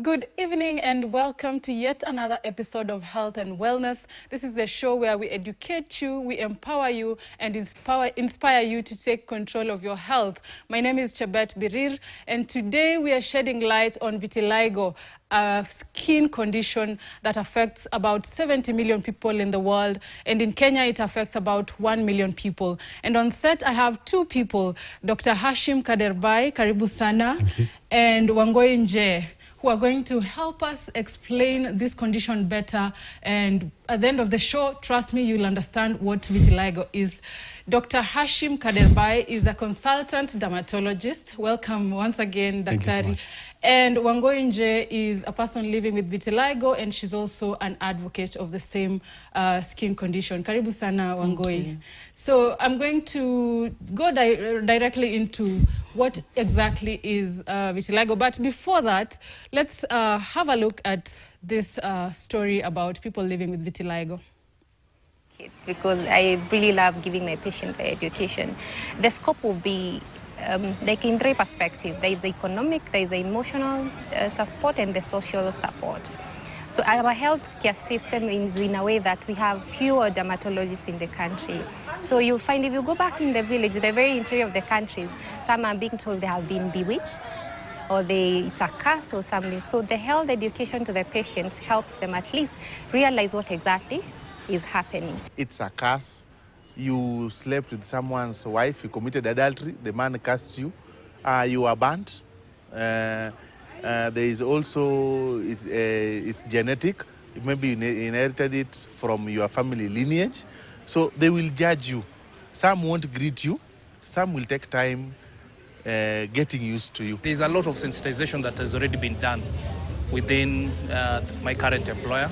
Good evening and welcome to yet another episode of Health and Wellness. This is the show where we educate you, we empower you, and inspire you to take control of your health. My name is Chebet Birir, and today we are shedding light on vitiligo, a skin condition that affects about 70 million people in the world, and in Kenya it affects about 1 million people. And on set I have two people, Dr. Hashim Kaderbai, karibu sana, and Wangoi Nje, who are going to help us explain this condition better. And at the end of the show, trust me, you'll understand what vitiligo is. Dr. Hashim Kaderbai is a consultant dermatologist. Welcome once again, Dr. Thank you so much. And Wangoi Nje is a person living with vitiligo, and she's also an advocate of the same skin condition. Karibu sana, Wangoi. So I'm going to go directly into what exactly is vitiligo. But before that, let's have a look at this story about people living with vitiligo. Because I really love giving my patient the education. The scope will be like in three perspectives. There is the economic, there is the emotional support, and the social support. So our healthcare system is in a way that we have fewer dermatologists in the country. So you'll find if you go back in the village, the very interior of the countries, some are being told they have been bewitched, or it's a curse or something. So the health education to the patients helps them at least realize what exactly is happening. It's a curse. You slept with someone's wife, you committed adultery, the man cursed you, you are burnt. There is also, it's genetic. Maybe you inherited it from your family lineage. So they will judge you. Some won't greet you. Some will take time getting used to you. There's a lot of sensitization that has already been done within my current employer.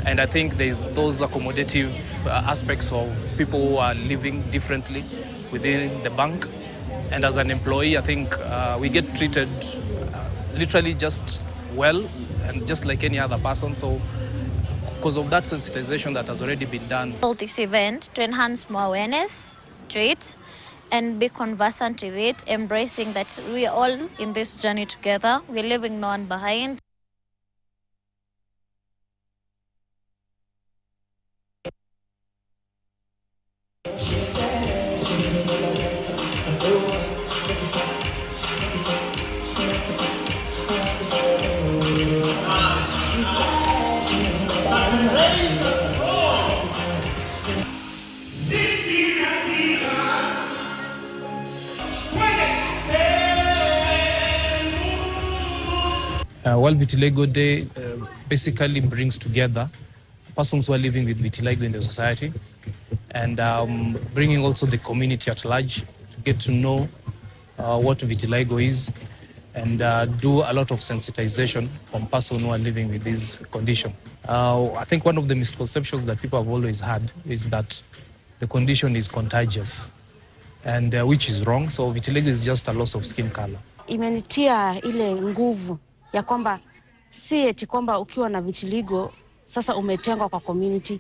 And I think there's those accommodative aspects of people who are living differently within the bank. And as an employee, I think we get treated literally just well and just like any other person. So because of that sensitization that has already been done. This event to enhance more awareness to it and be conversant with it, embracing that we are all in this journey together. We're leaving no one behind. World Vitiligo Day basically brings together persons who are living with vitiligo in the society, and bringing also the community at large to get to know what vitiligo is, and do a lot of sensitization from persons who are living with this condition. I think one of the misconceptions that people have always had is that the condition is contagious, and which is wrong. So vitiligo is just a loss of skin color. Imenitia ile nguvu ya kwamba si eti kwamba ukiwa na vitiligo sasa umetengwa kwa community.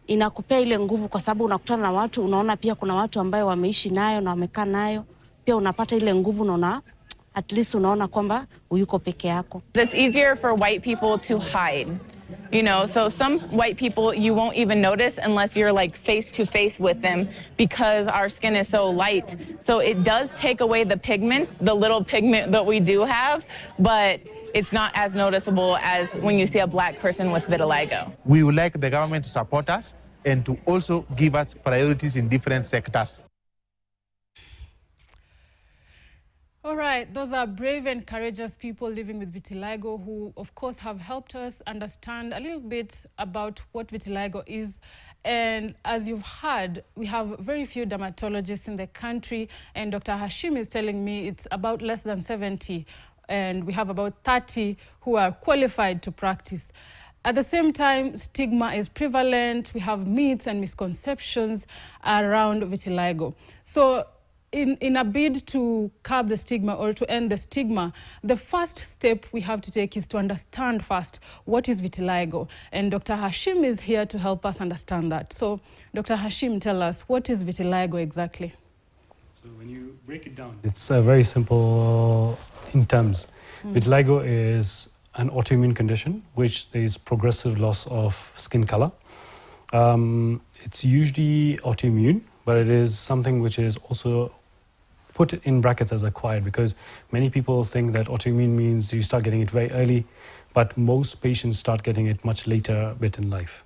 Inakupea ile nguvu kwa sababu unakutana na watu, unaona pia kuna watu ambao wameishi nayo na wamekaa nayo, pia unapata ile nguvu na at least unaona kwamba uyuko peke yako. It's easier for white people to hide. You know, so some white people you won't even notice unless you're like face to face with them because our skin is so light. So it does take away the pigment, the little pigment that we do have, but it's not as noticeable as when you see a black person with vitiligo. We would like the government to support us and to also give us priorities in different sectors. All right, those are brave and courageous people living with vitiligo who, of course, have helped us understand a little bit about what vitiligo is. And as you've heard, we have very few dermatologists in the country, and Dr. Hashim is telling me it's about less than 70, and we have about 30 who are qualified to practice. At the same time, stigma is prevalent. We have myths and misconceptions around vitiligo. So in a bid to curb the stigma or to end the stigma, the first step we have to take is to understand first what is vitiligo. And Dr. Hashim is here to help us understand that. So, Dr. Hashim, tell us, what is vitiligo exactly? So when you break it down, it's very simple in terms. Vitiligo is an autoimmune condition, which there is progressive loss of skin color. It's usually autoimmune, but it is something which is also put in brackets as acquired, because many people think that autoimmune means you start getting it very early, but most patients start getting it much later bit in life.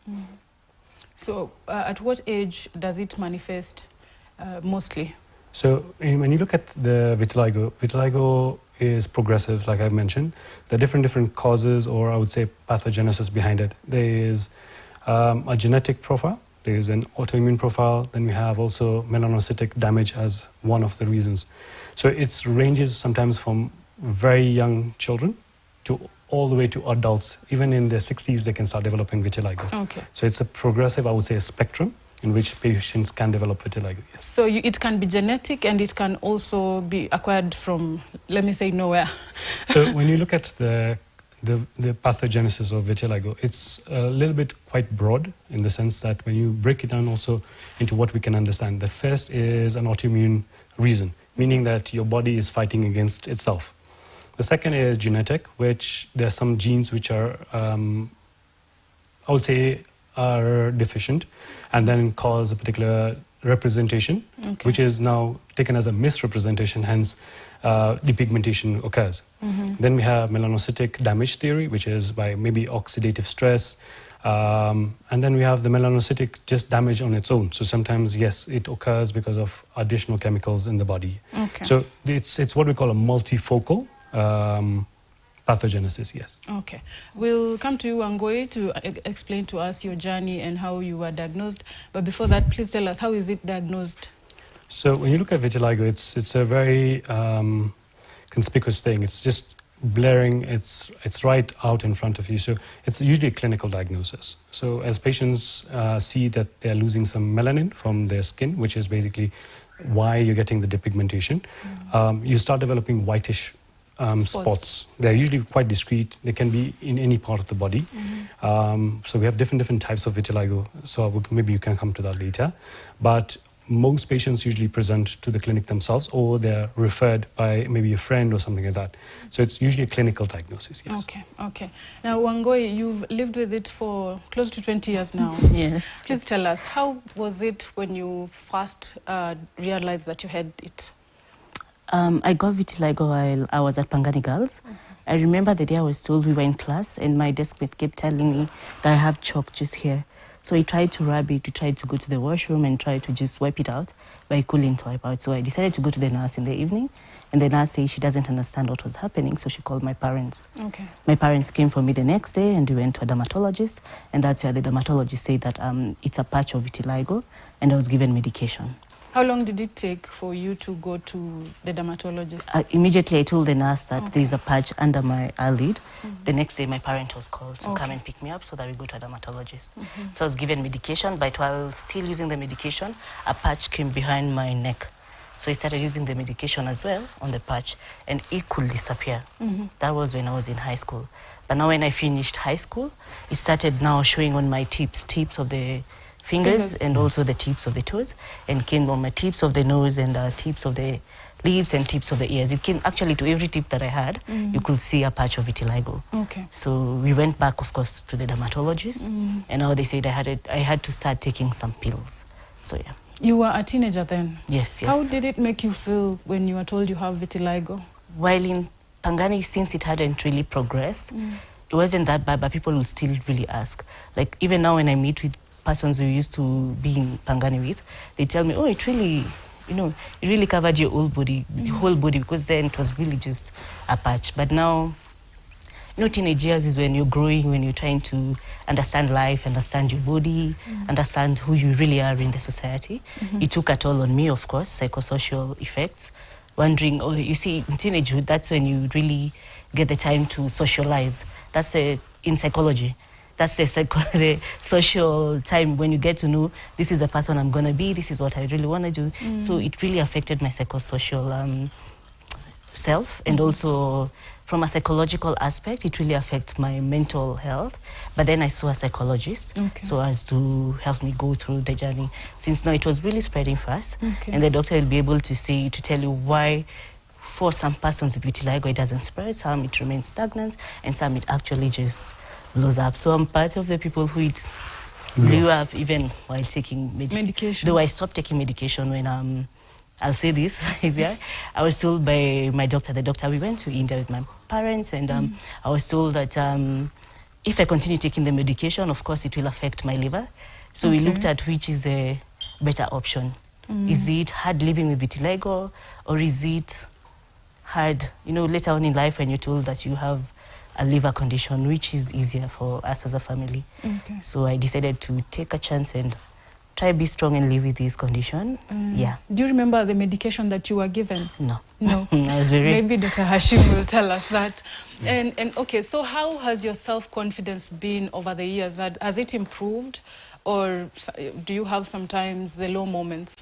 So at what age does it manifest mostly? So when you look at the vitiligo is progressive, like I mentioned. There are different causes, or I would say pathogenesis behind it. There is a genetic profile, there is an autoimmune profile, then we have also melanocytic damage as one of the reasons. So it ranges sometimes from very young children to all the way to adults. Even in their 60s, they can start developing vitiligo. Okay. So it's a progressive, I would say, a spectrum in which patients can develop vitiligo. Yes. So it can be genetic, and it can also be acquired from, let me say, nowhere. So when you look at the pathogenesis of vitiligo, it's a little bit quite broad in the sense that when you break it down also into what we can understand, the first is an autoimmune reason, meaning that your body is fighting against itself. The second is genetic, which there are some genes which are, I would say, are deficient and then cause a particular representation, which is now taken as a misrepresentation, hence depigmentation occurs. Then we have melanocytic damage theory, which is by maybe oxidative stress. And then we have the melanocytic just damage on its own. So sometimes, yes, it occurs because of additional chemicals in the body. Okay. So it's what we call a multifocal pathogenesis, yes. Okay. We'll come to you, Wangoi, to explain to us your journey and how you were diagnosed. But before that, please tell us, how is it diagnosed? So when you look at vitiligo, it's a very conspicuous thing. It's just blaring, it's right out in front of you. So it's usually a clinical diagnosis. So as patients see that they're losing some melanin from their skin, which is basically why you're getting the depigmentation, you start developing whitish spots. They're usually quite discrete. They can be in any part of the body. So we have different types of vitiligo. So maybe you can come to that later. But most patients usually present to the clinic themselves, or they're referred by maybe a friend or something like that. So it's usually a clinical diagnosis, yes. Okay. Now, Wangoi, you've lived with it for close to 20 years now. Yes. Please tell us, how was it when you first realized that you had it? I got vitiligo while I was at Pangani Girls. I remember the day I was told we were in class and my deskmate kept telling me that I have chalk just here. So I tried to rub it, we tried to go to the washroom and try to just wipe it out, but I couldn't wipe out. So I decided to go to the nurse in the evening, and the nurse said she doesn't understand what was happening, so she called my parents. Okay. My parents came for me the next day and we went to a dermatologist, and that's where the dermatologist said that it's a patch of vitiligo, and I was given medication. How long did it take for you to go to the dermatologist? Immediately I told the nurse that there's a patch under my eyelid. The next day my parent was called to come and pick me up so that we go to a dermatologist. So I was given medication, but while still using the medication, a patch came behind my neck. So I started using the medication as well on the patch, and it could disappear. That was when I was in high school. But now when I finished high school, it started now showing on my tips of the fingers and also the tips of the toes, and came on my tips of the nose and tips of the lips and tips of the ears. It came actually to every tip that I had. You could see a patch of vitiligo. Okay. So we went back, of course, to the dermatologist, and now they said I had to start taking some pills. So yeah. You were a teenager then? Yes. How did it make you feel when you were told you have vitiligo? While in Pangani, since it hadn't really progressed, it wasn't that bad, but people would still really ask. Like even now when I meet with persons who used to be in Pangani with, they tell me, oh, it really, it really covered your whole body, because then it was really just a patch. But now, teenage years is when you're growing, when you're trying to understand life, understand your body, understand who you really are in the society. It took a toll on me, of course, psychosocial effects. Wondering, you see, in teenagehood, that's when you really get the time to socialize. That's in psychology. That's the social time when you get to know this is the person I'm going to be, this is what I really want to do. So it really affected my psychosocial self, and also from a psychological aspect, it really affects my mental health. But then I saw a psychologist so as to help me go through the journey. Since now it was really spreading fast, and the doctor will be able to tell you why for some persons with vitiligo, it doesn't spread, some it remains stagnant, and some it actually just blows up. So I'm part of the people who it blew up even while taking medication. Though I stopped taking medication when I'll say this, I was told by my doctor, we went to India with my parents, and I was told that if I continue taking the medication, of course it will affect my liver. So we looked at which is the better option. Is it hard living with vitiligo, or is it hard, later on in life when you're told that you have a liver condition, which is easier for us as a family? So I decided to take a chance and try be strong and live with this condition. Yeah. Do you remember the medication that you were given? No. No. I was very... Maybe Dr. Hashim will tell us that. And okay, so how has your self-confidence been over the years? Has it improved, or do you have sometimes the low moments?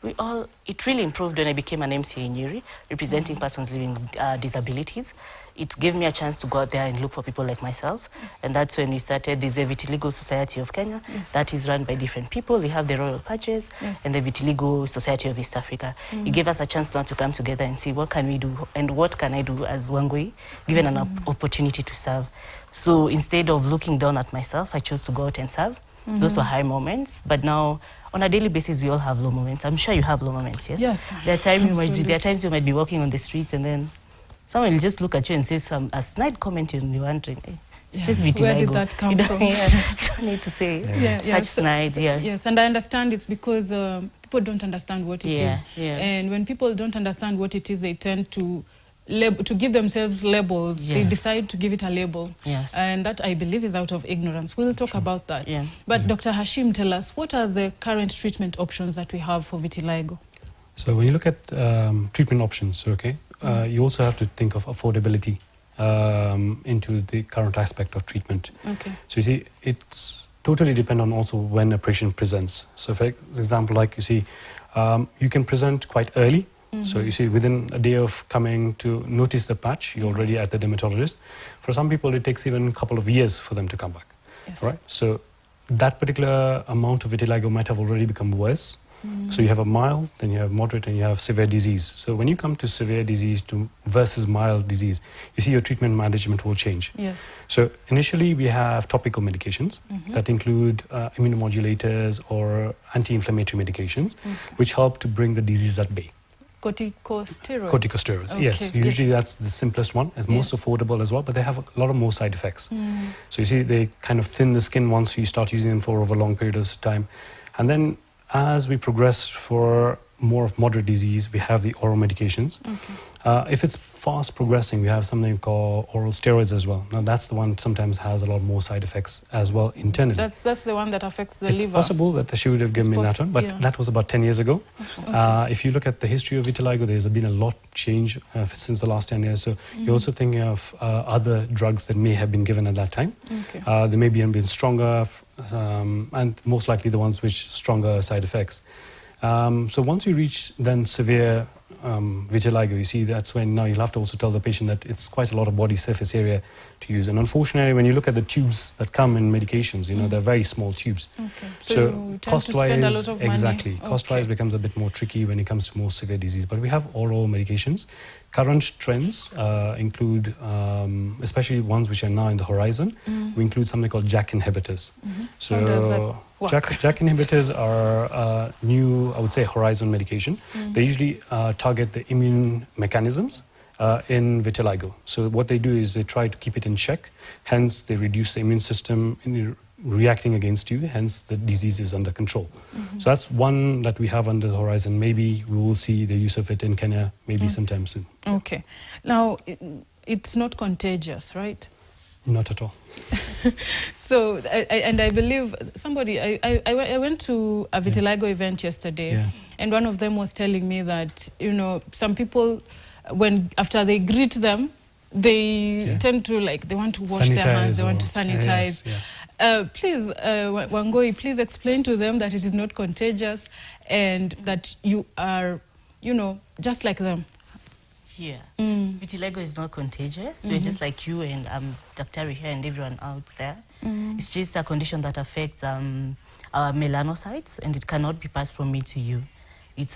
It really improved when I became an MCA in Nyeri, representing persons living with disabilities. It gave me a chance to go out there and look for people like myself. And that's when we started the Vitiligo Society of Kenya. That is run by different people. We have the Royal Patches and the Vitiligo Society of East Africa. It gave us a chance now to come together and see what can we do and what can I do as Wangui, given an opportunity to serve. So instead of looking down at myself, I chose to go out and serve. Those were high moments, but now on a daily basis, we all have low moments. I'm sure you have low moments, yes? Yes. There are times you might be walking on the streets and then someone will just look at you and say a snide comment and you're wondering, hey, it's just vitiligo. Where did that come from? Don't need to say such snide, Yes, and I understand it's because people don't understand what it is. And when people don't understand what it is, they tend to give themselves labels. They decide to give it a label. And that, I believe, is out of ignorance. We'll talk about that. But Dr. Hashim, tell us, what are the current treatment options that we have for vitiligo? So when you look at treatment options, you also have to think of affordability into the current aspect of treatment. So you see, it's totally dependent on also when a patient presents. So for example, like you see, you can present quite early. So you see, within a day of coming to notice the patch, you're already at the dermatologist. For some people, it takes even a couple of years for them to come back. Right? So that particular amount of vitiligo might have already become worse. So you have a mild, then you have moderate, and you have severe disease. So when you come to severe disease versus mild disease, you see your treatment management will change. So initially we have topical medications that include immunomodulators or anti-inflammatory medications, which help to bring the disease at bay. Corticosteroids? Corticosteroids, yes. Usually that's the simplest one. It's most affordable as well, but they have a lot of more side effects. So you see, they kind of thin the skin once you start using them for over a long period of time. And then as we progress for more of moderate disease, we have the oral medications. If it's fast progressing, we have something called oral steroids as well. Now that's the one sometimes has a lot more side effects as well internally. That's the one that affects the liver. It's possible that she would have given me that one, but that was about 10 years ago. If you look at the history of vitiligo, there's been a lot change since the last 10 years. So you're also thinking of other drugs that may have been given at that time. They may be been stronger, and most likely the ones which stronger side effects. So once you reach then severe vitiligo, you see, that's when now you'll have to also tell the patient that it's quite a lot of body surface area to use. And unfortunately, when you look at the tubes that come in medications, they're very small tubes. So cost-wise, exactly, cost-wise becomes a bit more tricky when it comes to more severe disease. But we have oral medications. Current trends include, especially ones which are now in the horizon, we include something called JAK inhibitors. So JAK inhibitors are new, I would say, horizon medication. They usually target the immune mechanisms in vitiligo. So what they do is they try to keep it in check, hence they reduce the immune system reacting against you, hence the disease is under control. So that's one that we have under the horizon. Maybe we will see the use of it in Kenya, maybe sometime soon. Now, it's not contagious, right? Not at all. So, I believe I went to a vitiligo event yesterday, and one of them was telling me that, some people, after they greet them, they tend to they want to wash their hands, they want to sanitize. Please, Wangui, please explain to them that it is not contagious and that you are, just like them. Vitiligo is not contagious. We're just like you and Dr. here and everyone out there. It's just a condition that affects our melanocytes, and it cannot be passed from me to you. It's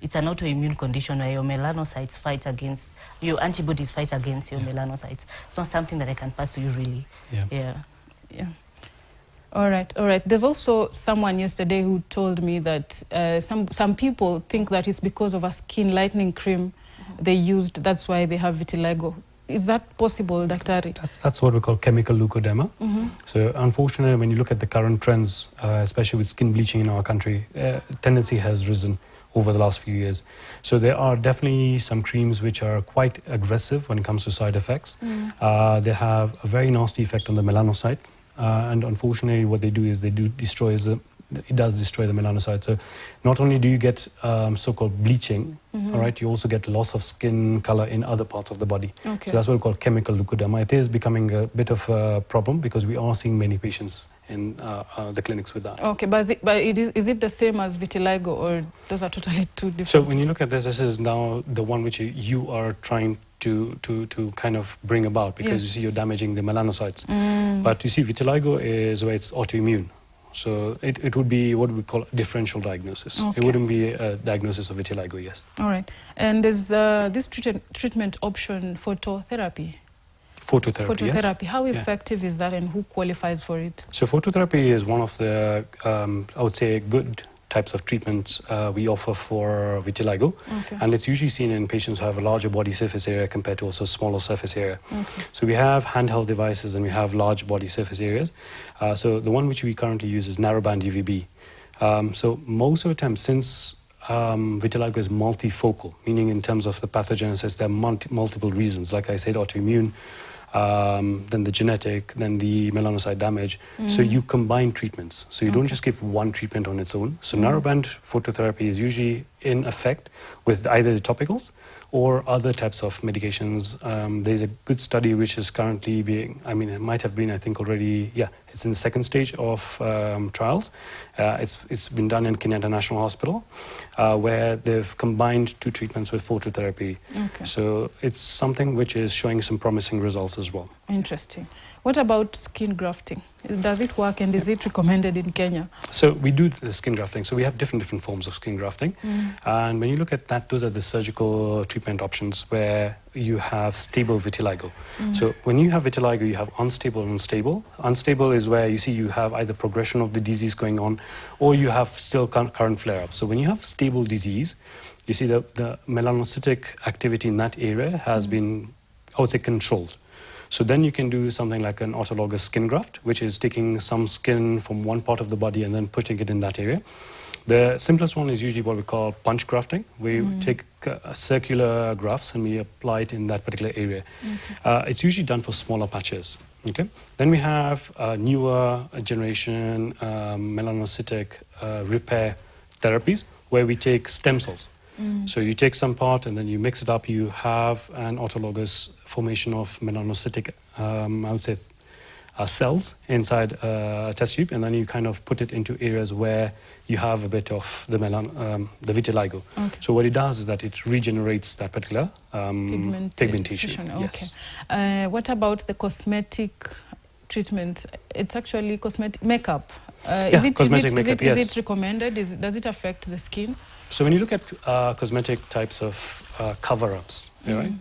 it's an autoimmune condition where your melanocytes fight against, your antibodies fight against your melanocytes. It's not something that I can pass to you, really. Yeah. All right. There's also someone yesterday who told me that some people think that it's because of a skin lightening cream they used, that's why they have vitiligo. Is that possible, Daktari? That's what we call chemical leukodema. So unfortunately, when you look at the current trends, especially with skin bleaching in our country, tendency has risen over the last few years. So there are definitely some creams which are quite aggressive when it comes to side effects. They have a very nasty effect on the melanocyte. And unfortunately, what they do is it does destroy the melanocyte. So not only do you get so-called bleaching, all right, you also get loss of skin color in other parts of the body. So that's what we call chemical leukodema. It is becoming a bit of a problem because we are seeing many patients in the clinics with that. Okay, but is it the same as vitiligo, or those are totally two different? So when you look at this is now the one which you are trying to kind of bring about, because you see you're damaging the melanocytes. But you see vitiligo is where it's autoimmune. So it would be what we call a differential diagnosis. It wouldn't be a diagnosis of vitiligo, yes. All right. And there's this treatment option, phototherapy. Phototherapy, yes. How effective is that, and who qualifies for it? So phototherapy is one of the, I would say, good types of treatments we offer for vitiligo. And it's usually seen in patients who have a larger body surface area compared to also smaller surface area. So we have handheld devices and we have large body surface areas. So the one which we currently use is narrowband UVB. So most of the time, since vitiligo is multifocal, meaning in terms of the pathogenesis, there are multiple reasons. Like I said, autoimmune, then the genetic, then the melanocyte damage. So you combine treatments. So you don't just give one treatment on its own. So narrowband phototherapy is usually in effect with either the topicals or other types of medications. There's a good study which is currently being, it might have been, I think already, it's in the second stage of trials. It's been done in Kenyatta National Hospital, where they've combined two treatments with phototherapy. So it's something which is showing some promising results as well. Interesting. What about skin grafting? Does it work, and is it recommended in Kenya? So we do the skin grafting. So we have different forms of skin grafting. And when you look at that, those are the surgical treatment options where you have stable vitiligo. So when you have vitiligo, you have unstable and unstable. Unstable is where you see you have either progression of the disease going on, or you have still current flare-ups. So when you have stable disease, you see the melanocytic activity in that area has been, I would say, controlled. So then you can do something like an autologous skin graft, which is taking some skin from one part of the body and then putting it in that area. The simplest one is usually what we call punch grafting. We take circular grafts and we apply it in that particular area. It's usually done for smaller patches. Then we have newer generation melanocytic repair therapies, where we take stem cells. So you take some part and then you mix it up. You have an autologous formation of melanocytic, I would say, cells inside a test tube, and then you kind of put it into areas where you have a bit of the vitiligo. So what it does is that it regenerates that particular pigmentation. Yes. What about the cosmetic treatment? It's actually cosmetic makeup. Is it recommended? Does it affect the skin? So when you look at cosmetic types of cover-ups,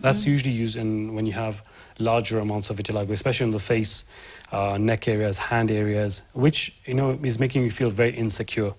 that's usually used when you have larger amounts of vitiligo, especially on the face, neck areas, hand areas, which is making you feel very insecure.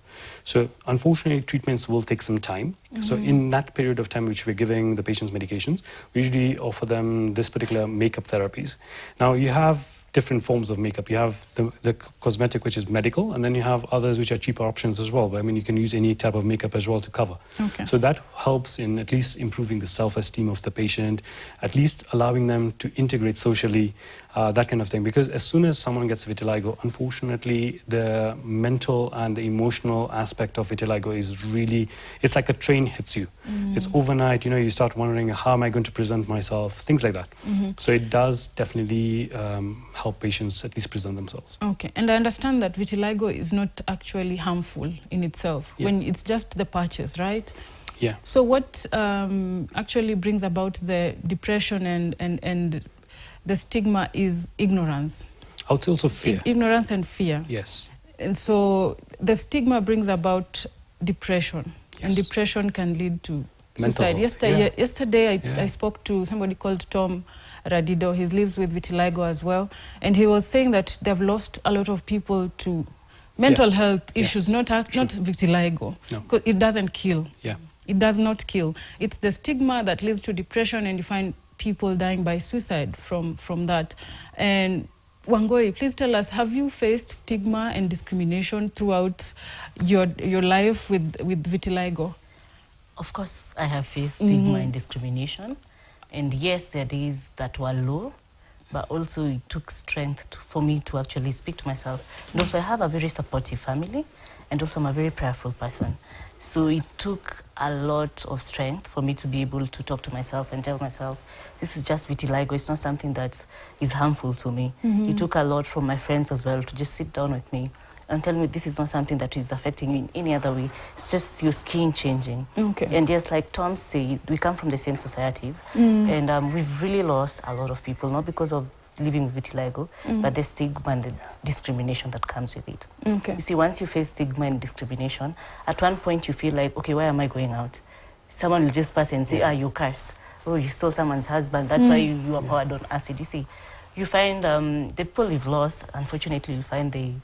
So unfortunately, treatments will take some time. So in that period of time which we're giving the patients medications, we usually offer them this particular makeup therapies. Now you have different forms of makeup. You have the cosmetic, which is medical, and then you have others which are cheaper options as well. But you can use any type of makeup as well to cover. So that helps in at least improving the self-esteem of the patient, at least allowing them to integrate socially, that kind of thing. Because as soon as someone gets vitiligo, unfortunately, the mental and the emotional aspect of vitiligo is really, it's like a train hits you. It's overnight, you start wondering, how am I going to present myself? Things like that. So it does definitely help patients at least present themselves. And I understand that vitiligo is not actually harmful in itself, when it's just the patches, right? So what actually brings about the depression and the stigma is ignorance. I would say also fear. Ignorance and fear. Yes. And so the stigma brings about depression. And depression can lead to Mental suicide. health, Yesterday I spoke to somebody called Tom Radido. He lives with vitiligo as well. And he was saying that they've lost a lot of people to mental health issues, not vitiligo. No. Because it doesn't kill. Yeah. It does not kill. It's the stigma that leads to depression, and you find people dying by suicide from that. And Wangoi, please tell us, have you faced stigma and discrimination throughout your life with vitiligo? Of course, I have faced stigma and discrimination. And yes, there are days that were low, but also it took strength for me to actually speak to myself. And also I have a very supportive family, and also I'm a very prayerful person. So it took a lot of strength for me to be able to talk to myself and tell myself, this is just vitiligo, it's not something that is harmful to me. It took a lot from my friends as well to just sit down with me and tell me this is not something that is affecting you in any other way. It's just your skin changing. Okay. And just like Tom said, we come from the same societies, and we've really lost a lot of people, not because of living with vitiligo, but the stigma and the discrimination that comes with it. Okay. You see, once you face stigma and discrimination, at one point you feel like, okay, why am I going out? Someone will just pass and say, you cursed. Oh, you stole someone's husband. That's why you are poured on acid. You see, you find the people you've lost, unfortunately, you find they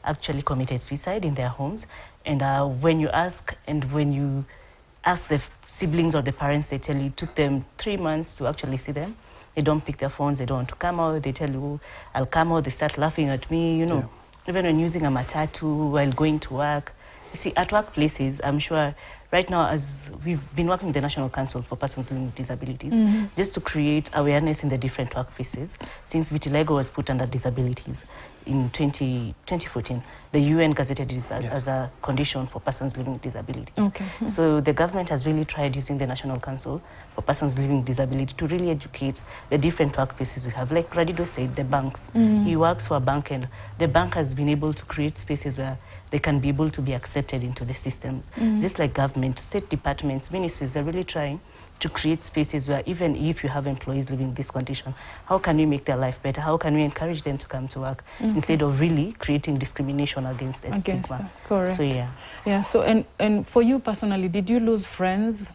actually committed suicide in their homes. And when you ask the siblings or the parents, they tell you it took them 3 months to actually see them. They don't pick their phones, they don't want to come out. They tell you, I'll come out. They start laughing at me, you know. Even when using a matatu while going to work. You see, at workplaces, I'm sure right now, as we've been working with the National Council for Persons Living with Disabilities, just to create awareness in the different workplaces, since vitiligo was put under disabilities in 2014, the UN gazetted it as a condition for persons living with disabilities. Okay. So the government has really tried using the National Council for Persons Living with Disability to really educate the different workplaces we have. Like Radido said, the banks. He works for a bank, and the bank has been able to create spaces where they can be able to be accepted into the systems. Just like government, state departments, ministries, they're really trying to create spaces where even if you have employees living in this condition, how can we make their life better? How can we encourage them to come to work instead of really creating discrimination against that stigma? Correct. So yeah. Yeah. So and for you personally, did you lose friends?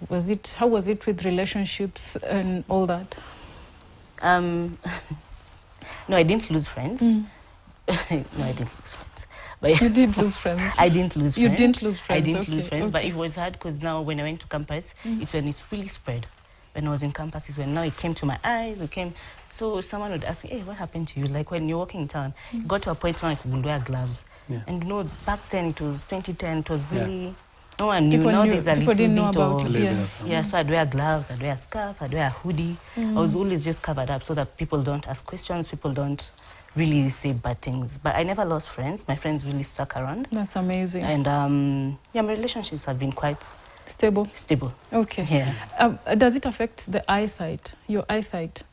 How was it with relationships and all that? No, I didn't lose friends. No, I didn't lose friends. But you did lose friends. I didn't lose friends. You didn't lose friends. I didn't lose friends, but it was hard because now when I went to campus, it's when it's really spread. When I was in campus, is when now it came to my eyes. So someone would ask me, hey, what happened to you? Like when you're walking in town, it got to a point now I would wear gloves. And you know, back then it was 2010. It was really no one knew. Now there's a little bit of so I'd wear gloves, I'd wear a scarf, I'd wear a hoodie. I was always just covered up so that people don't ask questions, people don't really say bad things. But I never lost friends. My friends really stuck around. That's amazing. And my relationships have been quite stable. Okay. Yeah. Does it affect the eyesight, your eyesight?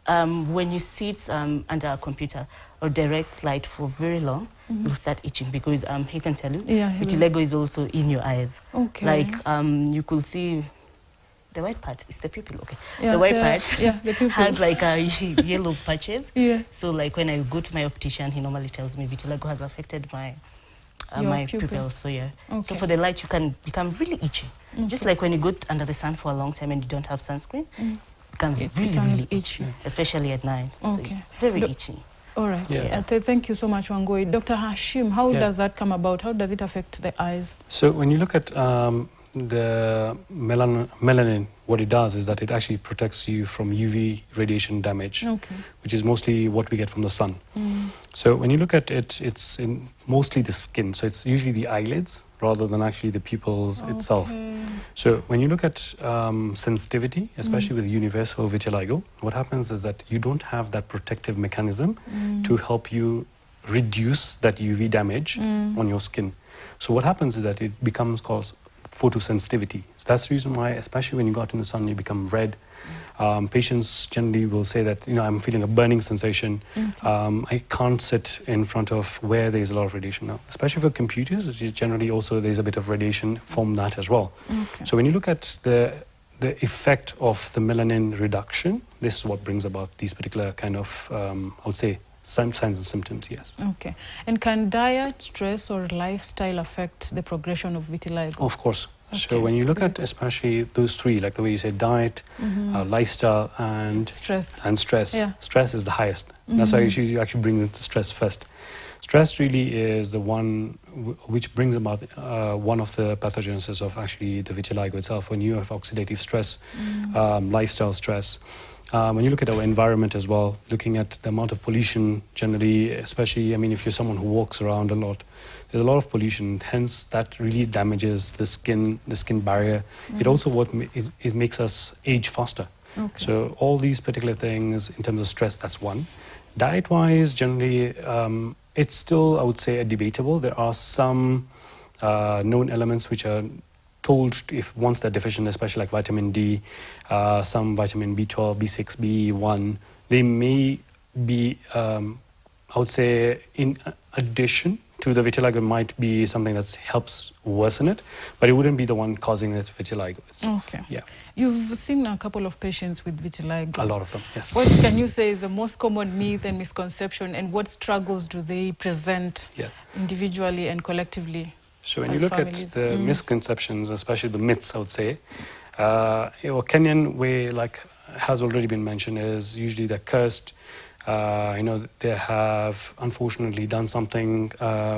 When you sit under a computer or direct light for very long, you'll start itching because he can tell you, vitiligo is also in your eyes. Okay. Like you could see the white part, it's the pupil, okay. The white part the pupil has like yellow patches. So like when I go to my optician, he normally tells me vitiligo has affected my my pupils. So so for the light, you can become really itchy. Just like when you go under the sun for a long time and you don't have sunscreen, it becomes really itchy, especially at night. So it's very itchy. All right. Thank you so much, Wangoi. Dr. Hashim, how does that come about? How does it affect the eyes? So when you look at the melanin, what it does is that it actually protects you from UV radiation damage, which is mostly what we get from the sun. So when you look at it, it's in mostly the skin. So it's usually the eyelids rather than actually the pupils itself. So when you look at sensitivity, especially with universal vitiligo, what happens is that you don't have that protective mechanism to help you reduce that UV damage on your skin. So what happens is that it becomes called photosensitivity. So that's the reason why, especially when you go out in the sun, you become red. Patients generally will say that, I'm feeling a burning sensation. I can't sit in front of where there's a lot of radiation now. Especially for computers, which is generally also there's a bit of radiation from that as well. So when you look at the effect of the melanin reduction, this is what brings about these particular kind of, I would say, signs and symptoms, yes. Okay. And can diet, stress, or lifestyle affect the progression of vitiligo? Of course. So when you look at especially those three, like the way you say diet, lifestyle, and stress, stress is the highest. That's why you actually bring the stress first. Stress really is the one which brings about one of the pathogenesis of actually the vitiligo itself. When you have oxidative stress, lifestyle stress, when you look at our environment as well, looking at the amount of pollution generally, especially, I mean, if you're someone who walks around a lot, there's a lot of pollution, hence that really damages the skin barrier. It also it makes us age faster. So all these particular things in terms of stress, that's one. Diet-wise, generally, it's still, I would say, debatable. There are some known elements which are told if once they're deficient, especially like vitamin D, some vitamin B12, B6, B1, they may be, I would say, in addition to the vitiligo, might be something that helps worsen it, but it wouldn't be the one causing the vitiligo itself. Okay. Yeah. You've seen a couple of patients with vitiligo. A lot of them, yes. What can you say is the most common myth and misconception, and what struggles do they present individually and collectively? So when you look at the misconceptions, especially the myths, I would say, Kenyan way, like has already been mentioned, is usually they're cursed. They have unfortunately done something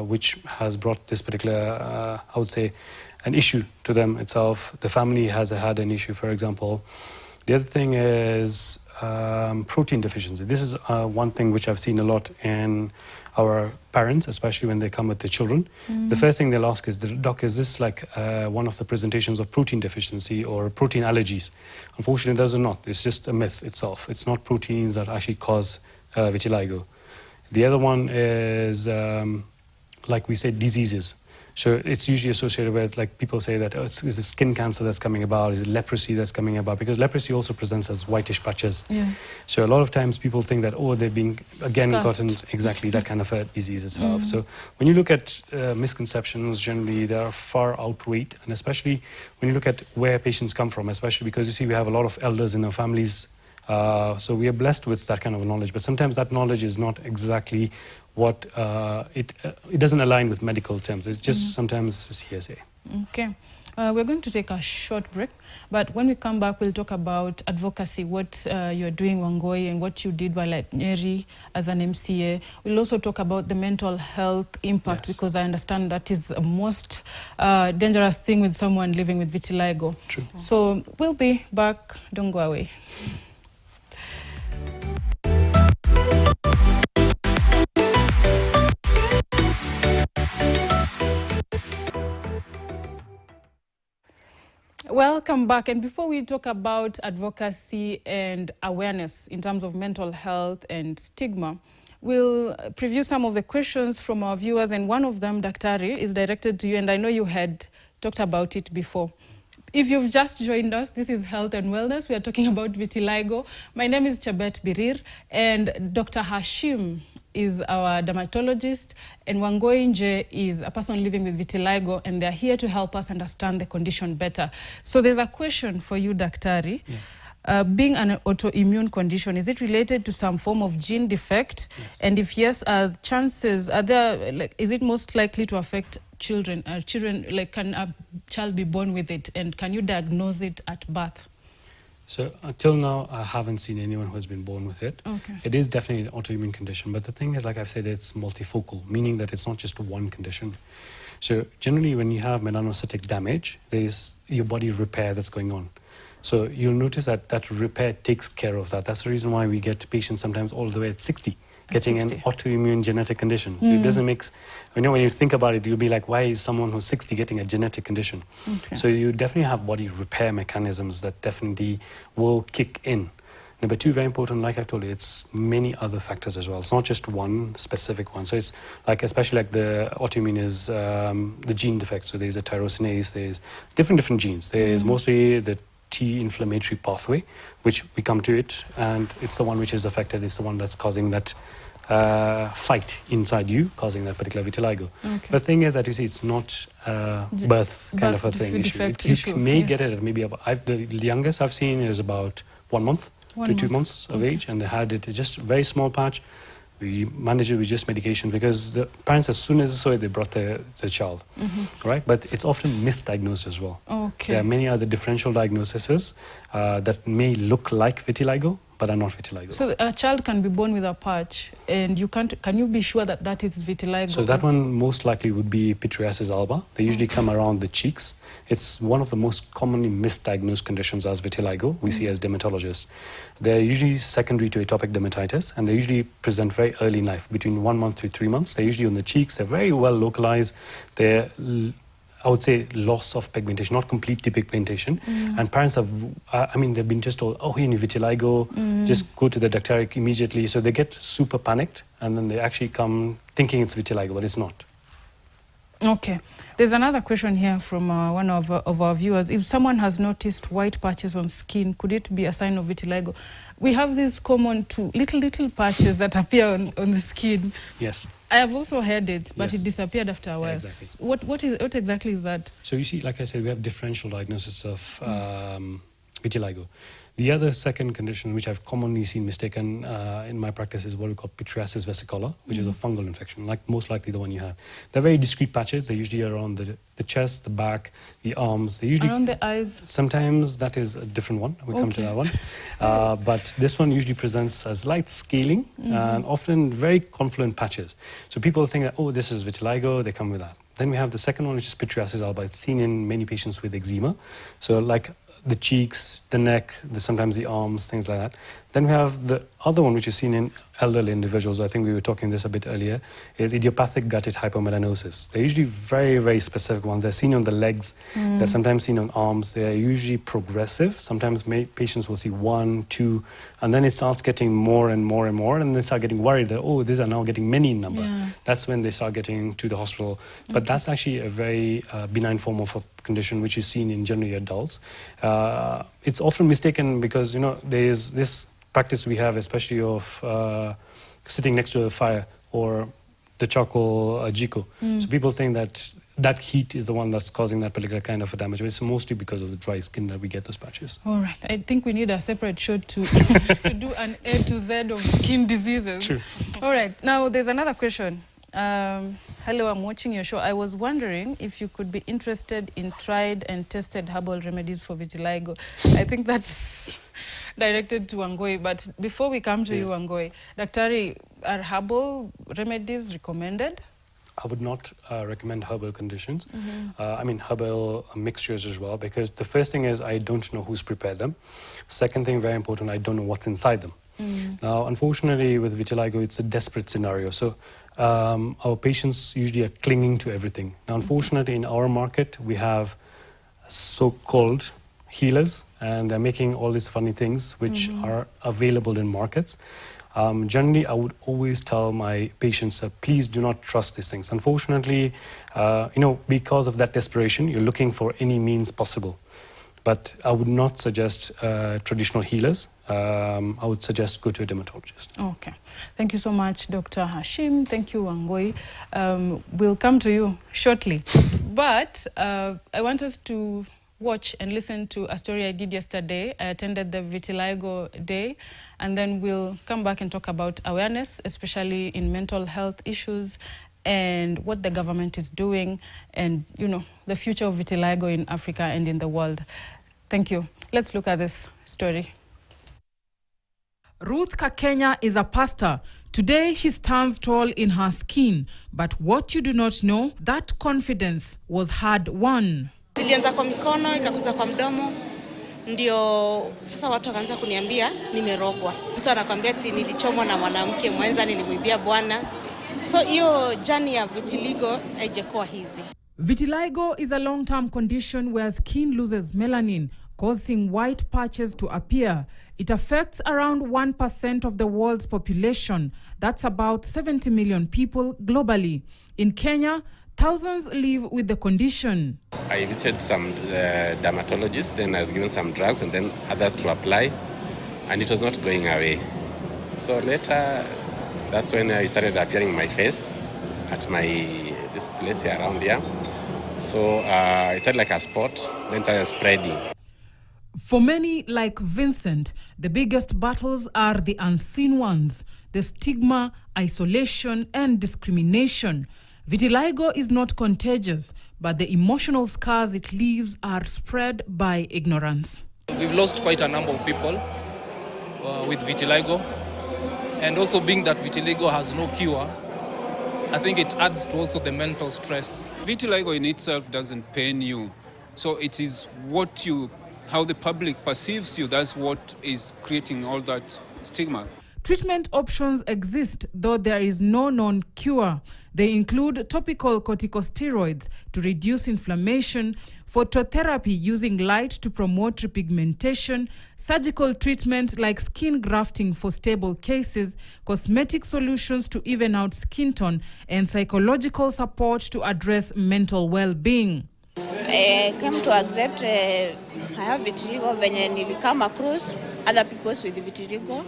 which has brought this particular, I would say, an issue to them itself. The family has had an issue, for example. The other thing is protein deficiency. This is one thing which I've seen a lot in our parents, especially when they come with their children. The first thing they'll ask is, Doc, is this like one of the presentations of protein deficiency or protein allergies? Unfortunately, those are not. It's just a myth itself. It's not proteins that actually cause vitiligo. The other one is, like we said, diseases. So it's usually associated with, like people say that is it skin cancer that's coming about, is it leprosy that's coming about? Because leprosy also presents as whitish patches. So a lot of times people think that, they're being, again, gotten exactly that kind of a disease itself. So when you look at misconceptions, generally they are far outweighed, and especially when you look at where patients come from, especially because you see we have a lot of elders in our families. So we are blessed with that kind of knowledge, but sometimes that knowledge is not exactly what it doesn't align with medical terms. It's just sometimes it's hearsay. Okay. We're going to take a short break, but when we come back, we'll talk about advocacy, what you're doing, Wangoi, and what you did while at Nyeri as an MCA. We'll also talk about the mental health impact, because I understand that is the most dangerous thing with someone living with vitiligo. True. So we'll be back. Don't go away. Welcome back. And before we talk about advocacy and awareness in terms of mental health and stigma, we'll preview some of the questions from our viewers. And one of them, Daktari, is directed to you. And I know you had talked about it before. If you've just joined us, this is Health and Wellness. We are talking about vitiligo. My name is Chabet Birir, and Dr. Hashim is our dermatologist, and Wangoi Nje is a person living with vitiligo, and they're here to help us understand the condition better. So there's a question for you, Daktari. Being an autoimmune condition, is it related to some form of gene defect? And if yes, chances are there, like, is it most likely to affect children? Like, can a child be born with it, and can you diagnose it at birth? So until now, I haven't seen anyone who has been born with it. It is definitely an autoimmune condition, but the thing is, like I've said, it's multifocal, meaning that it's not just one condition. So generally, when you have melanocytic damage, there's your body repair that's going on. So you'll notice that that repair takes care of that. That's the reason why we get patients sometimes all the way at 60 getting an autoimmune genetic condition. So it doesn't make, when you think about it, you'll be like, why is someone who's 60 getting a genetic condition? So you definitely have body repair mechanisms that definitely will kick in. Number two, very important, like I told you, it's many other factors as well. It's not just one specific one. So it's like, especially like the autoimmune is the gene defect. So there's a tyrosinase, there's different genes. There's mostly the T inflammatory pathway, which we come to it, and it's the one which is affected. It's the one that's causing that fight inside you, causing that particular vitiligo. But the thing is that you see, it's not birth kind of a thing. You may get it at maybe about, the youngest I've seen is about 1 month to 2 months of age, and they had it just a very small patch. We manage it with just medication because the parents, as soon as they saw it, they brought the child, right? But it's often misdiagnosed as well. Okay. There are many other differential diagnoses that may look like vitiligo, but are not vitiligo. So a child can be born with a patch, and can you be sure that that is vitiligo? So that one most likely would be pityriasis alba. They usually come around the cheeks. It's one of the most commonly misdiagnosed conditions as vitiligo we see as dermatologists. They're usually secondary to atopic dermatitis, and they usually present very early in life, between 1 month to 3 months. They're usually on the cheeks. They're very well localized. They're, I would say, loss of pigmentation, not complete depigmentation. And parents have, they've been just told, oh, you need vitiligo, just go to the doctor immediately. So they get super panicked, and then they actually come thinking it's vitiligo, but it's not. Okay. There's another question here from one of our viewers. If someone has noticed white patches on skin, could it be a sign of vitiligo? We have these common little patches that appear on the skin. Yes. I have also heard it, but Yes. it disappeared after a while. Yeah, exactly. What exactly is that? So you see, like I said, we have differential diagnosis of vitiligo. The other second condition, which I've commonly seen mistaken in my practice, is what we call pityriasis vesicola, which is a fungal infection, like most likely the one you have. They're very discrete patches. They're usually around the chest, the back, the arms. They usually Around the eyes? Sometimes that is a different one. We'll come to that one. But this one usually presents as light scaling and often very confluent patches. So people think that, oh, this is vitiligo, they come with that. Then we have the second one, which is pityriasis alba. It's seen in many patients with eczema. So like the cheeks, the neck, sometimes the arms, things like that. Then we have the other one, which is seen in elderly individuals. I think we were talking this a bit earlier, is idiopathic gutted hypomelanosis. They're usually very, very specific ones. They're seen on the legs. They're sometimes seen on arms. They're usually progressive. Sometimes patients will see 1, 2, and then it starts getting more and more and more, and they start getting worried that, oh, these are now getting many in number. Yeah. That's when they start getting to the hospital. But that's actually a very benign form of a condition which is seen in generally adults. It's often mistaken because, there's this practice we have, especially of sitting next to a fire or the charcoal jiko. So people think that heat is the one that's causing that particular kind of a damage. It's mostly because of the dry skin that we get those patches. All right. I think we need a separate show to do an A to Z of skin diseases. True. All right. Now, there's another question. Hello, I'm watching your show. I was wondering if you could be interested in tried and tested herbal remedies for vitiligo. I think that's directed to Wangoi, but before we come to you, Wangoi, Daktari, are herbal remedies recommended? I would not recommend herbal conditions. Herbal mixtures as well, because the first thing is I don't know who's prepared them. Second thing, very important, I don't know what's inside them. Now, unfortunately, with vitiligo, it's a desperate scenario. So our patients usually are clinging to everything. Now, unfortunately, in our market, we have so-called healers, and they're making all these funny things which are available in markets. Generally, I would always tell my patients that please do not trust these things. Unfortunately, because of that desperation, you're looking for any means possible. But I would not suggest traditional healers. I would suggest go to a dermatologist. Okay. Thank you so much, Dr. Hashim. Thank you, Wangoi. We'll come to you shortly. But I want us to watch and listen to a story I did yesterday. I attended the Vitiligo Day, and then we'll come back and talk about awareness, especially in mental health issues, and what the government is doing, and, the future of vitiligo in Africa and in the world. Thank you. Let's look at this story. Ruth Kakenya is a pastor. Today, she stands tall in her skin. But what you do not know, that confidence was hard-won. Zilianza kwa mikono, ikakuja kwa mdomo, ndio sasa watu wakaanza kuniambia nimerogwa. Mtu anakuambia ati nilichomwa na mwanamke mwenza, nilimwibia bwana. So hiyo journey ya vitiligo haijakuwa hizi. Vitiligo is a long-term condition where skin loses melanin, causing white patches to appear. It affects around 1% of the world's population. That's about 70 million people globally. In Kenya, thousands live with the condition. I visited some dermatologists, then I was given some drugs and then others to apply, and it was not going away. So later, that's when I started appearing my face at this place around here. So it had like a spot, then started spreading. For many, like Vincent, the biggest battles are the unseen ones, the stigma, isolation, and discrimination. Vitiligo is not contagious, but the emotional scars it leaves are spread by ignorance. We've lost quite a number of people with vitiligo, and also being that vitiligo has no cure, I think it adds to also the mental stress. Vitiligo in itself doesn't pain you, so it is how the public perceives you, that's what is creating all that stigma. Treatment options exist, though there is no known cure. They include topical corticosteroids to reduce inflammation, phototherapy using light to promote repigmentation, surgical treatment like skin grafting for stable cases, cosmetic solutions to even out skin tone, and psychological support to address mental well-being. I came to accept I have vitiligo venye nilikam across other people with vitiligo,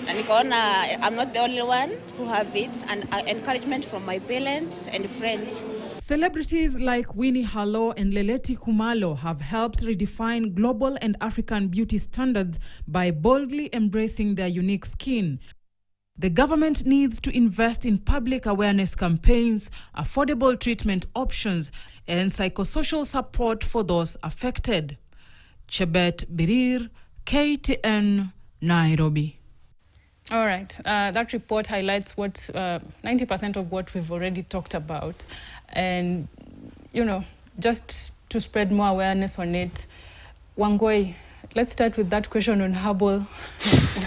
and nikaona I'm not the only one who have it, and encouragement from my parents and friends. Celebrities like Winnie Harlow and Leleti Kumalo have helped redefine global and African beauty standards by boldly embracing their unique skin. The government needs to invest in public awareness campaigns, affordable treatment options, and psychosocial support for those affected. Chebet Birir, KTN, Nairobi. All right, that report highlights what 90% of what we've already talked about. And, just to spread more awareness on it, Wangoi, let's start with that question on herbal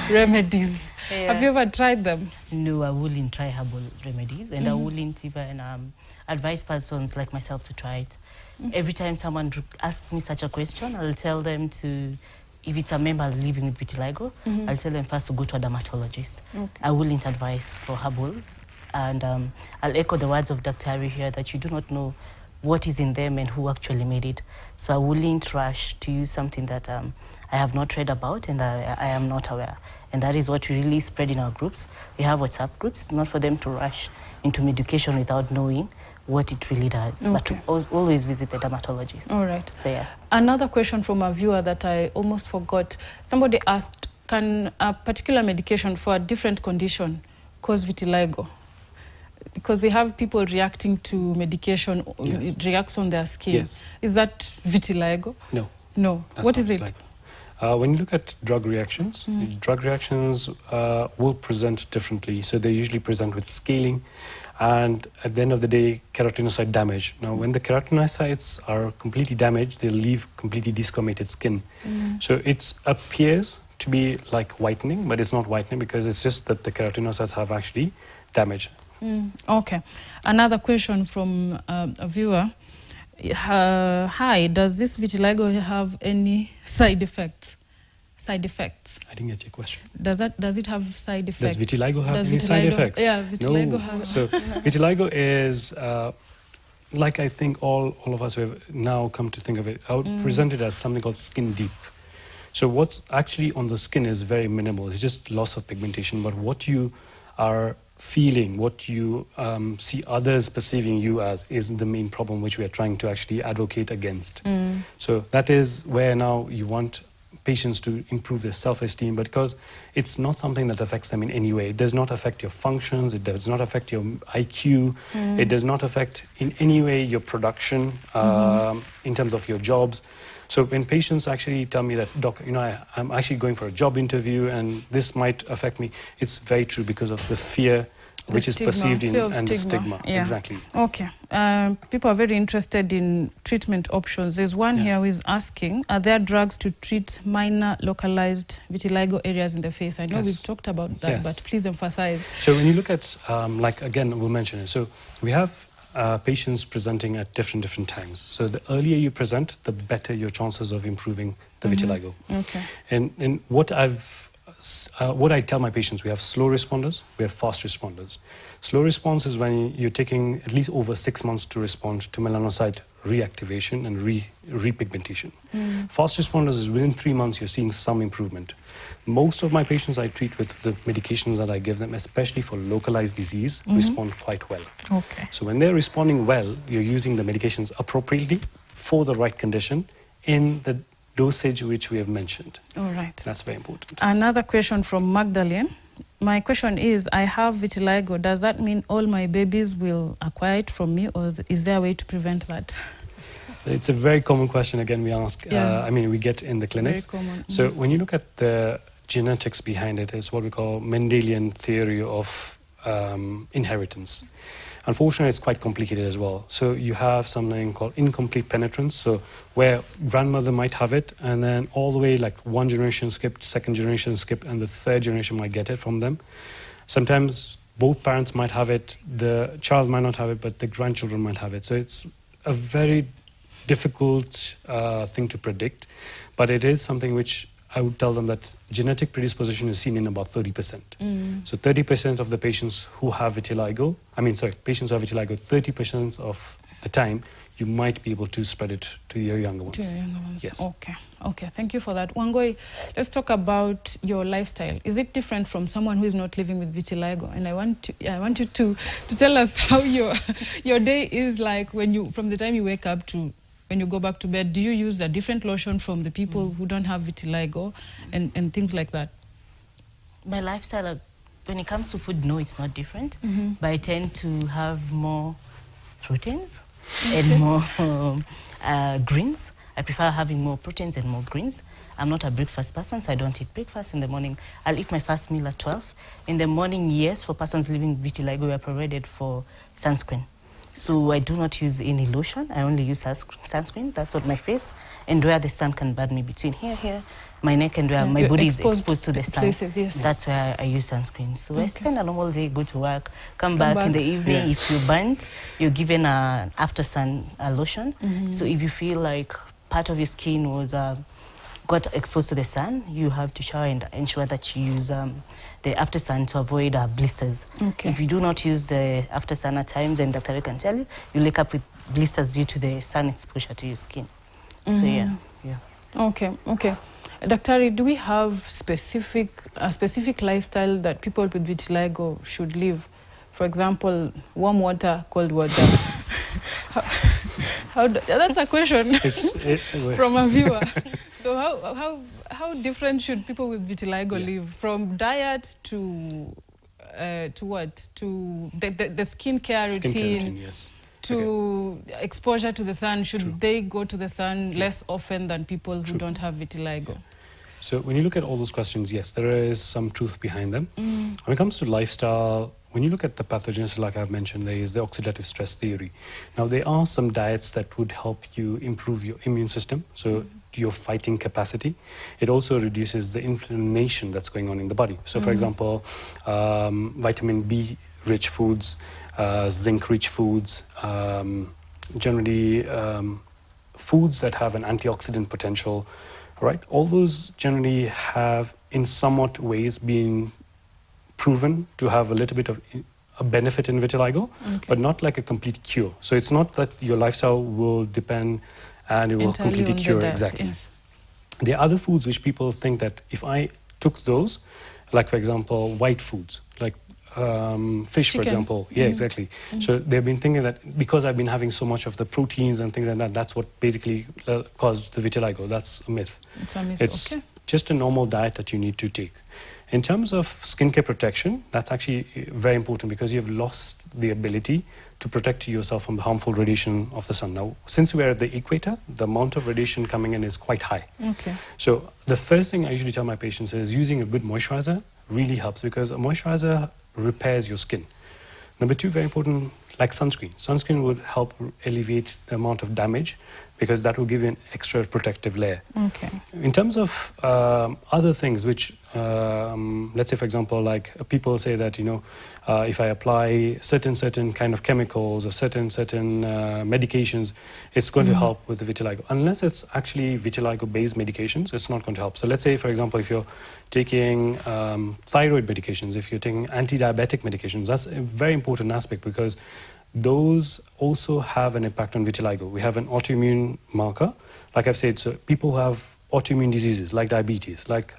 remedies. Yeah. Have you ever tried them? No, I wouldn't try herbal remedies, and I wouldn't even advise persons like myself to try it. Every time someone asks me such a question, I'll tell them to, if it's a member living with vitiligo, I'll tell them first to go to a dermatologist. Okay. I wouldn't advise for herbal. And I'll echo the words of Dr. Ari here that you do not know what is in them and who actually made it. So I wouldn't rush to use something that I have not read about and I am not aware. And that is what we really spread in our groups. We have WhatsApp groups, not for them to rush into medication without knowing what it really does, but to always visit the dermatologist. All right. So yeah. Another question from a viewer that I almost forgot. Somebody asked, can a particular medication for a different condition cause vitiligo? Because we have people reacting to medication, it reacts on their skin. Yes. Is that vitiligo? No. No. What is it? When you look at drug reactions, drug reactions will present differently. So they usually present with scaling and at the end of the day, keratinocyte damage. Now, when the keratinocytes are completely damaged, they leave completely desquamated skin. So it appears to be like whitening, but it's not whitening because it's just that the keratinocytes have actually damaged. Okay. Another question from a viewer. Hi, does this vitiligo have any side effects? I didn't get your question. Does it have side effects? Does vitiligo have any side effects? Yeah, vitiligo has. So vitiligo is, like I think all of us have now come to think of it, I would present it as something called skin deep. So what's actually on the skin is very minimal. It's just loss of pigmentation. But what you are feeling, what you see others perceiving you as is the main problem which we are trying to actually advocate against. So that is where now you want patients to improve their self-esteem, but because it's not something that affects them in any way. It does not affect your functions, it does not affect your IQ, it does not affect in any way your production in terms of your jobs. So when patients actually tell me that, Doc, I'm actually going for a job interview and this might affect me, it's very true because of the fear which is perceived in and the stigma. Yeah. Exactly. Okay. People are very interested in treatment options. There's one here who is asking, are there drugs to treat minor localized vitiligo areas in the face? I know we've talked about that, but please emphasize. So when you look at, like again, we'll mention it. So we have patients presenting at different times. So the earlier you present, the better your chances of improving the vitiligo. Okay. And what I tell my patients, we have slow responders, we have fast responders. Slow response is when you're taking at least over 6 months to respond to melanocyte reactivation and repigmentation. Fast responders is within 3 months you're seeing some improvement. Most of my patients I treat with the medications that I give them, especially for localized disease, respond quite well. Okay. So when they're responding well, you're using the medications appropriately for the right condition in the dosage which we have mentioned. All right. That's very important. Another question from Magdalene. My question is, I have vitiligo. Does that mean all my babies will acquire it from me, or is there a way to prevent that? It's a very common question, again, we ask, we get in the clinics. Very common. So when you look at the genetics behind it, is what we call Mendelian theory of inheritance. Unfortunately, it's quite complicated as well. So you have something called incomplete penetrance, so where grandmother might have it, and then all the way like one generation skipped, second generation skipped, and the third generation might get it from them. Sometimes both parents might have it, the child might not have it, but the grandchildren might have it. So it's a very difficult thing to predict, but it is something which I would tell them that genetic predisposition is seen in about 30%. So 30% of the patients who have vitiligo, patients who have vitiligo, 30% of the time, you might be able to spread it to your younger ones. To your younger ones. Yes. Okay, thank you for that. Wangoi, let's talk about your lifestyle. Is it different from someone who is not living with vitiligo? And I want you to tell us how your day is like from the time you wake up to when you go back to bed. Do you use a different lotion from the people who don't have vitiligo and things like that? My lifestyle, when it comes to food, no, it's not different. But I tend to have more proteins and more greens. I prefer having more proteins and more greens. I'm not a breakfast person, so I don't eat breakfast in the morning. I'll eat my first meal at 12. In the morning, yes, for persons living with vitiligo, we are provided for sunscreen. So I do not use any lotion. I only use sunscreen. That's on my face, and where the sun can burn me between here, my neck, and where my body is exposed to the sun. Places, yes. That's where I use sunscreen. So I spend a normal day, go to work, come back in the evening. Yeah. If you're burnt, you're given an after sun lotion. So if you feel like part of your skin was got exposed to the sun, you have to shower and ensure that you use the after sun to avoid blisters. If you do not use the after sun at times, and Dr. can tell you, you wake up with blisters due to the sun exposure to your skin. So yeah. Okay. Dr. do we have a specific lifestyle that people with vitiligo should live? For example, warm water, cold water. That's a question from a viewer. So how different should people with vitiligo live? From diet to what? To the skincare routine? Yes. To exposure to the sun. Should they go to the sun less often than people who don't have vitiligo? So when you look at all those questions, yes, there is some truth behind them. When it comes to lifestyle, when you look at the pathogenesis, like I've mentioned, there is the oxidative stress theory. Now, there are some diets that would help you improve your immune system, so your fighting capacity. It also reduces the inflammation that's going on in the body. So, for example, vitamin B-rich foods, zinc-rich foods, generally foods that have an antioxidant potential, right? All those generally have, in somewhat ways, been proven to have a little bit of a benefit in vitiligo, but not like a complete cure. So it's not that your lifestyle will depend and it will completely cure. Exactly. Yes. There are other foods which people think that if I took those, like for example, white foods, like fish, for example. Yeah, exactly. So they've been thinking that because I've been having so much of the proteins and things like that, that's what basically caused the vitiligo. That's a myth. It's a myth. It's just a normal diet that you need to take. In terms of skincare protection, that's actually very important because you've lost the ability to protect yourself from the harmful radiation of the sun. Now, since we're at the equator, the amount of radiation coming in is quite high. So the first thing I usually tell my patients is using a good moisturizer really helps because a moisturizer repairs your skin. Number two, very important, like sunscreen. Sunscreen would help alleviate the amount of damage because that will give you an extra protective layer. In terms of other things which, let's say for example, like people say that, if I apply certain kind of chemicals or certain medications, it's going to help with the vitiligo. Unless it's actually vitiligo-based medications, it's not going to help. So let's say, for example, if you're taking thyroid medications, if you're taking anti-diabetic medications, that's a very important aspect because those also have an impact on vitiligo. We have an autoimmune marker, like I've said, so people who have autoimmune diseases like diabetes, like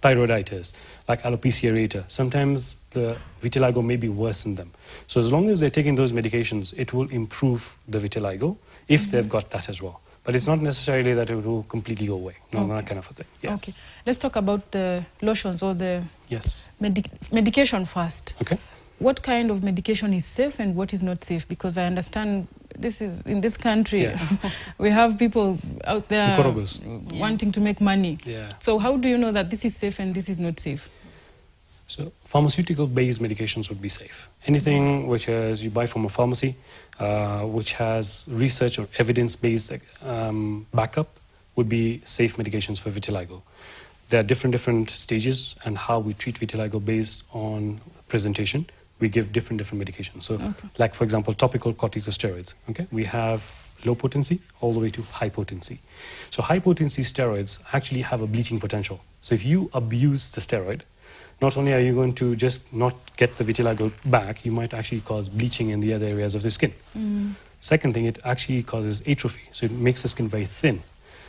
thyroiditis, like alopecia areata, sometimes the vitiligo may be worse than them. So as long as they're taking those medications, it will improve the vitiligo if they've got that as well. But it's not necessarily that it will completely go away. No, that kind of a thing. Yes. Okay. Let's talk about the lotions or the medication first. Okay. What kind of medication is safe and what is not safe? Because I understand this is in this country, we have people out there wanting to make money. Yeah. So how do you know that this is safe and this is not safe? So pharmaceutical-based medications would be safe. Anything which is you buy from a pharmacy, which has research or evidence-based backup, would be safe medications for vitiligo. There are different stages and how we treat vitiligo based on presentation. We give different medications. So, like for example, topical corticosteroids. Okay, we have low potency all the way to high potency. So high potency steroids actually have a bleaching potential. So if you abuse the steroid, not only are you going to just not get the vitiligo back, you might actually cause bleaching in the other areas of the skin. Second thing, it actually causes atrophy. So it makes the skin very thin.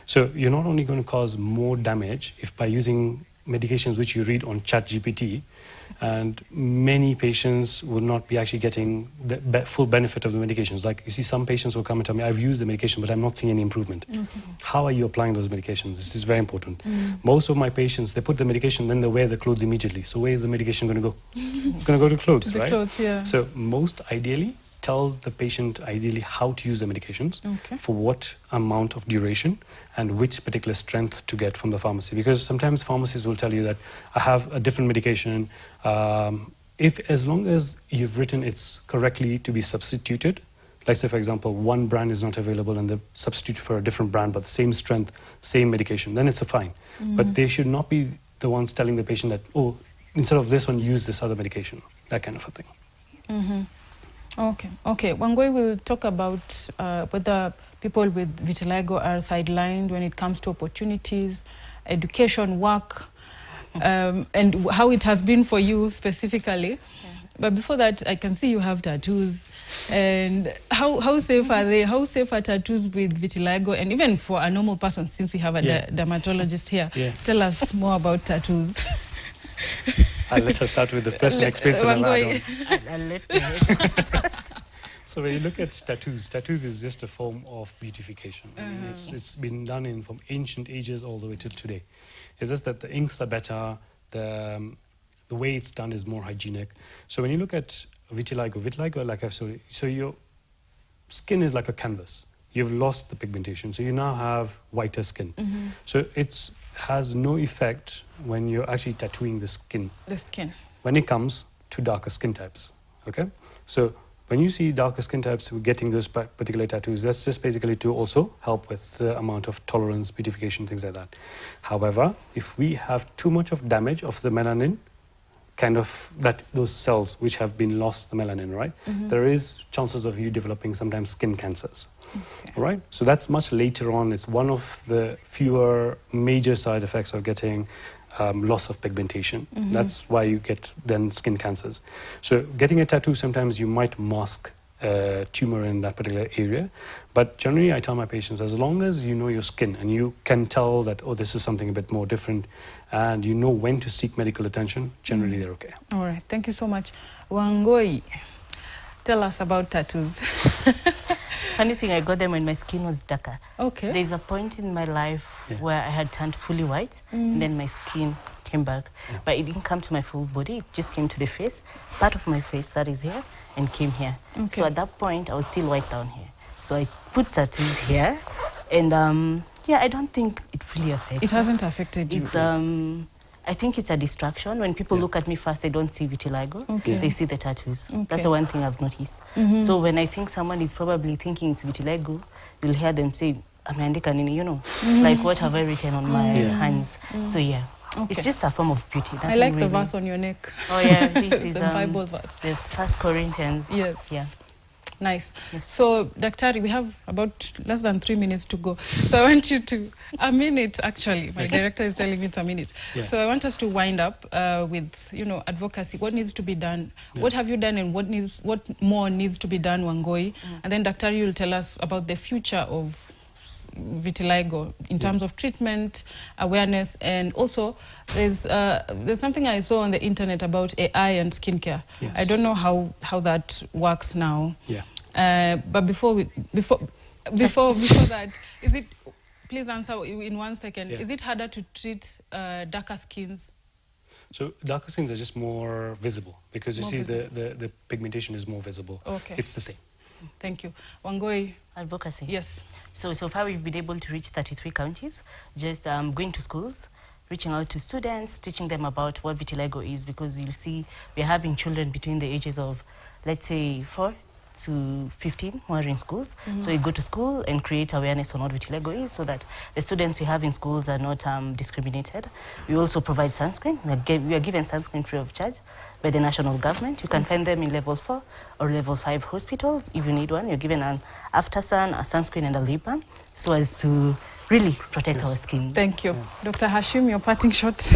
So you're not only going to cause more damage if by using medications which you read on ChatGPT, and many patients will not be actually getting the full benefit of the medications. Like you see, some patients will come and tell me, I've used the medication, but I'm not seeing any improvement. How are you applying those medications? This is very important. Most of my patients, they put the medication, then they wear the clothes immediately. So where is the medication going to go? It's going to go to clothes, right? Clothes, So most ideally, tell the patient ideally how to use the medications, for what amount of duration, and which particular strength to get from the pharmacy. Because sometimes pharmacies will tell you that I have a different medication. As long as you've written it's correctly to be substituted, like say for example, one brand is not available and they substitute for a different brand, but the same strength, same medication, then it's a fine. But they should not be the ones telling the patient that, oh, instead of this one, use this other medication, that kind of a thing. Okay. Wangoi will talk about whether people with vitiligo are sidelined when it comes to opportunities, education, work, and how it has been for you specifically. But before that, I can see you have tattoos. And how safe are they? How safe are tattoos with vitiligo? And even for a normal person, since we have a dermatologist here, tell us more about tattoos. Let us start with the personal experience and I'll let So when you look at tattoos is just a form of beautification. I mean, it's been done from ancient ages all the way till today. It's just that the inks are better, the way it's done is more hygienic. So when you look at vitiligo, like I've said, so your skin is like a canvas. You've lost the pigmentation, so you now have whiter skin. So it has no effect when you're actually tattooing the skin. When it comes to darker skin types, okay? So when you see darker skin types getting those particular tattoos, that's just basically to also help with the amount of tolerance, beautification, things like that. However, if we have too much of damage of the melanin, those cells which have been lost the melanin, right? There is chances of you developing sometimes skin cancers. All right, so that's much later on. It's one of the fewer major side effects of getting loss of pigmentation. That's why you get then skin cancers. So getting a tattoo, sometimes you might mask a tumor in that particular area. But generally, I tell my patients, as long as you know your skin and you can tell that, oh, this is something a bit more different, and you know when to seek medical attention, generally they're okay. All right, thank you so much. Wangoi, tell us about tattoos. Funny thing, I got them when my skin was darker. Okay. There's a point in my life where I had turned fully white, and then my skin came back. But it didn't come to my full body, it just came to the face. Part of my face that is here and came here. So at that point, I was still white down here. So I put tattoos here, and I don't think it really affects. It hasn't affected you? It's I think it's a distraction. When people look at me first, they don't see vitiligo. They see the tattoos. That's the one thing I've noticed. So when I think someone is probably thinking it's vitiligo, you'll hear them say, "Ameandika nini," you know, like what have I written on my hands? So it's just a form of beauty. I like the verse on your neck. Oh yeah, this is the Bible verse. The 1 Corinthians. Yes. Yeah. Nice. So, Daktari, we have about less than 3 minutes to go. So I want you to, a minute actually, my director is telling me it's a minute. So I want us to wind up with, advocacy. What needs to be done? What have you done and what more needs to be done, Wangoi? And then Daktari will tell us about the future of vitiligo in terms of treatment, awareness, and also there's something I saw on the internet about AI and skincare. I don't know how that works now. But before Before that, is it, please answer in 1 second. Yeah. Is it harder to treat darker skins? So darker skins are just more visible because you More see visible. the pigmentation is more visible. Okay. It's the same. Thank you. Wangoi. Advocacy. Yes. So far we've been able to reach 33 counties, just going to schools, reaching out to students, teaching them about what vitiligo is, because you'll see we're having children between the ages of, let's say, 4 to 15 who are in schools. So we go to school and create awareness on what vitiligo is so that the students we have in schools are not discriminated. We also provide sunscreen. We are given sunscreen free of charge by the national government. You can find them in level 4 or level 5 hospitals. If you need one, you're given an after sun, a sunscreen and a lip balm so as to really protect our skin. Thank you. Dr. Hashim, your parting shots.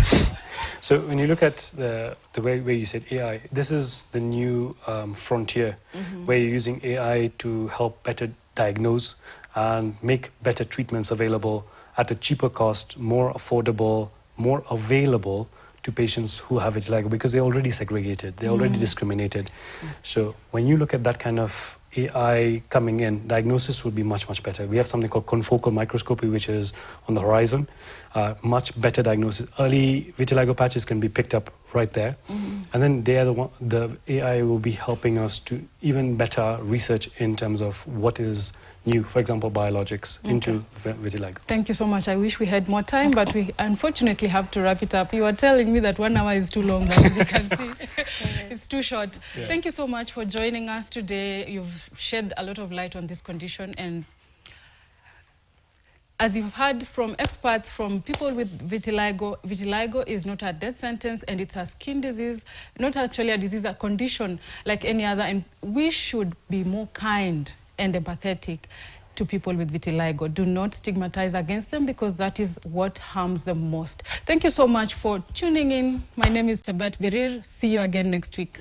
So when you look at the way you said AI, this is the new frontier where you're using AI to help better diagnose and make better treatments available at a cheaper cost, more affordable, more available to patients who have vitiligo because they're already segregated, they're already discriminated. So when you look at that kind of AI coming in, diagnosis would be much, much better. We have something called confocal microscopy, which is on the horizon. Much better diagnosis. Early vitiligo patches can be picked up right there. And then they are the AI will be helping us to even better research in terms of what is new, for example, biologics into vitiligo. Thank you so much. I wish we had more time, but we unfortunately have to wrap it up. You are telling me that 1 hour is too long, but as you can see, it's too short. Yeah. Thank you so much for joining us today. You've shed a lot of light on this condition, and as you've heard from experts, from people with vitiligo, vitiligo is not a death sentence and it's a skin disease, not actually a disease, a condition like any other, and we should be more kind and empathetic to people with vitiligo. Do not stigmatize against them because that is what harms them most. Thank you so much for tuning in. My name is Tabat Birir. See you again next week.